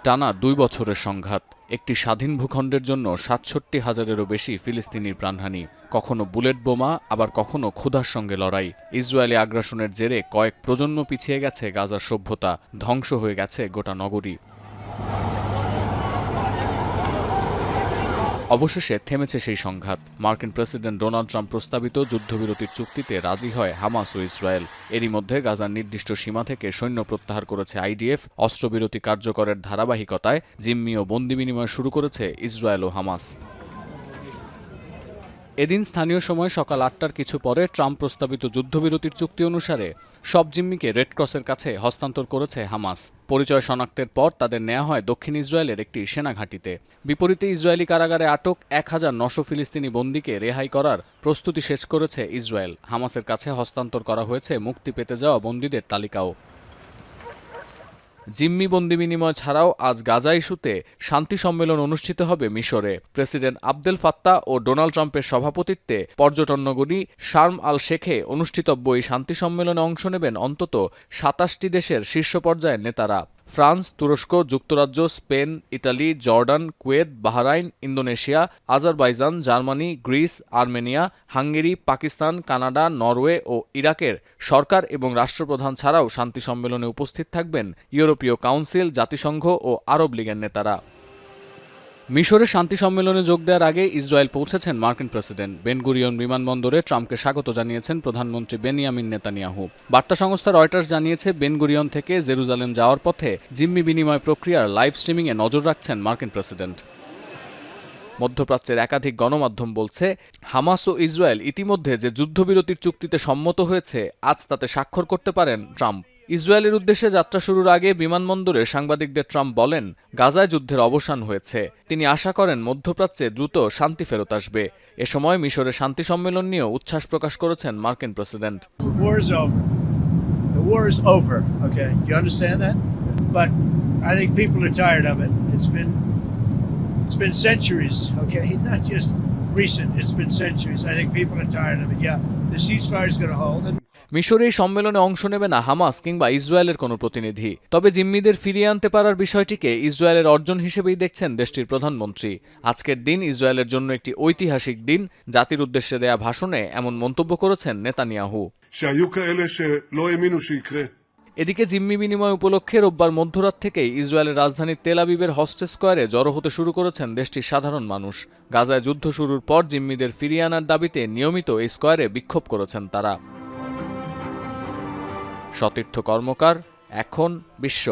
টানা ২ বছরের সংঘাত, একটি স্বাধীন ভূখণ্ডের জন্য ৬৭,০০০-এরও বেশি ফিলিস্তিনির প্রাণহানি, কখনো বুলেট বোমা, আবার কখনো ক্ষুধার সঙ্গে লড়াই। ইসরায়েলি আগ্রাসনের জেরে কয়েক প্রজন্ম পিছিয়ে গেছে গাজার সভ্যতা, ধ্বংস হয়ে গেছে গোটা নগরী। অবশেষে থেমেছে সেই সংঘাত। মার্কিন প্রেসিডেন্ট ডোনাল্ড ট্রাম্প প্রস্তাবিত যুদ্ধবিরতির চুক্তিতে রাজি হয় হামাস ও ইসরায়েল। এরই মধ্যে গাজার নির্দিষ্ট সীমা থেকে সৈন্য প্রত্যাহার করেছে আইডিএফ। অস্ত্রবিরতি কার্যকরের ধারাবাহিকতায় জিম্মি ও বন্দি বিনিময় শুরু করেছে ইসরায়েল ও হামাস। এদিন স্থানীয় সময় সকাল ৮টার কিছু পরে ট্রাম্প প্রস্তাবিত যুদ্ধবিরতির চুক্তি অনুসারে সব জিম্মিকে রেড ক্রসের কাছে হস্তান্তর করেছে হামাস। পরিচয় শনাক্তের পর তাদের নেওয়া হয় দক্ষিণ ইসরায়েলের একটি সেনাঘাঁটিতে। বিপরীতে ইসরায়েলি কারাগারে আটক ১,৯০০ ফিলিস্তিনি বন্দীকে রেহাই করার প্রস্তুতি শেষ করেছে ইসরায়েল। হামাসের কাছে হস্তান্তর করা হয়েছে মুক্তি পেতে যাওয়া বন্দীদের তালিকাও। জিম্মি বন্দি বিনিময় ছাড়াও আজ গাজা ইস্যুতে শান্তি সম্মেলন অনুষ্ঠিত হবে মিশরে। প্রেসিডেন্ট আবদেল ফাত্তাহ ও ডোনাল্ড ট্রাম্পের সভাপতিত্বে পর্যটন নগরী শার্ম আল শেখে অনুষ্ঠিতব্য এই শান্তি সম্মেলনে অংশ নেবেন অন্তত ২৭টি দেশের শীর্ষ পর্যায়ের নেতারা। ফ্রান্স, তুরস্ক, যুক্তরাজ্য, Spain, Italy, Jordan, Kuwait, Bahrain, Indonesia, Azerbaijan, Germany, Greece, Armenia, Hungary, Pakistan, Canada, Norway ও ইরাকের সরকার এবং রাষ্ট্রপ্রধান ছাড়াও শান্তি সম্মেলনে উপস্থিত থাকবেন ইউরোপীয় কাউন্সিল, জাতিসংঘ ও আরব লীগের নেতারা। মিশরে শান্তি সম্মেলনে যোগ দেওয়ার আগে ইসরায়েল পৌঁছেছেন মার্কিন প্রেসিডেন্ট। বেন গুরিয়ন বিমানবন্দরে ট্রাম্পকে স্বাগত জানিয়েছেন প্রধানমন্ত্রী বেনিয়ামিন নেতানিয়াহু। বার্তা সংস্থা রয়টার্স জানিয়েছে, বেন গুরিয়ন থেকে জেরুজালেম যাওয়ার পথে জিম্মি বিনিময় প্রক্রিয়ার লাইভ স্ট্রিমিংয়ে নজর রাখছেন মার্কিন প্রেসিডেন্ট। মধ্যপ্রাচ্যের একাধিক গণমাধ্যম বলছে, হামাস ও ইসরায়েল ইতিমধ্যে যে যুদ্ধবিরতির চুক্তিতে সম্মত হয়েছে, আজ তাতে স্বাক্ষর করতে পারেন ট্রাম্প। ইসরায়েলের উদ্দেশ্যে যাত্রা শুরুর আগে বিমানবন্দরে সাংবাদিকদের ট্রাম্প বলেন, গাজায় যুদ্ধের অবসান হয়েছে। তিনি আশা করেন মধ্যপ্রাচ্যে দ্রুত শান্তি ফেরত আসবে। এ সময় মিশরে শান্তি সম্মেলন নিয়েও উচ্ছ্বাস প্রকাশ করেছেন মার্কিন president. It's been centuries, okay? Not just recent, it's been centuries. I think people are tired of it. Yeah, the ceasefire is going to hold. মিশরে এই সম্মেলনে অংশ নেবে না হামাস কিংবা ইসরায়েলের কোনো প্রতিনিধি। তবে জিম্মিদের ফিরিয়ে আনতে পারার বিষয়টিকে ইসরায়েলের অর্জন হিসেবেই দেখছেন দেশটির প্রধানমন্ত্রী। আজকের দিন ইসরায়েলের জন্য একটি ঐতিহাসিক দিন। জাতির উদ্দেশ্যে দেয়া ভাষণে এমন মন্তব্য করেছেন নেতানিয়াহু। এদিকে জিম্মি বিনিময় উপলক্ষে রোববার মধ্যরাত থেকেই ইসরায়েলের রাজধানী তেল আবিবের হস্টেস স্কয়ারে জড়ো হতে শুরু করেছেন দেশটির সাধারণ মানুষ। গাজায় যুদ্ধ শুরুর পর জিম্মিদের ফিরিয়ে আনার দাবিতে নিয়মিত এই স্কয়ারে বিক্ষোভ করেছেন তারা। সতীর্থ কর্মকার, এখন বিশ্ব।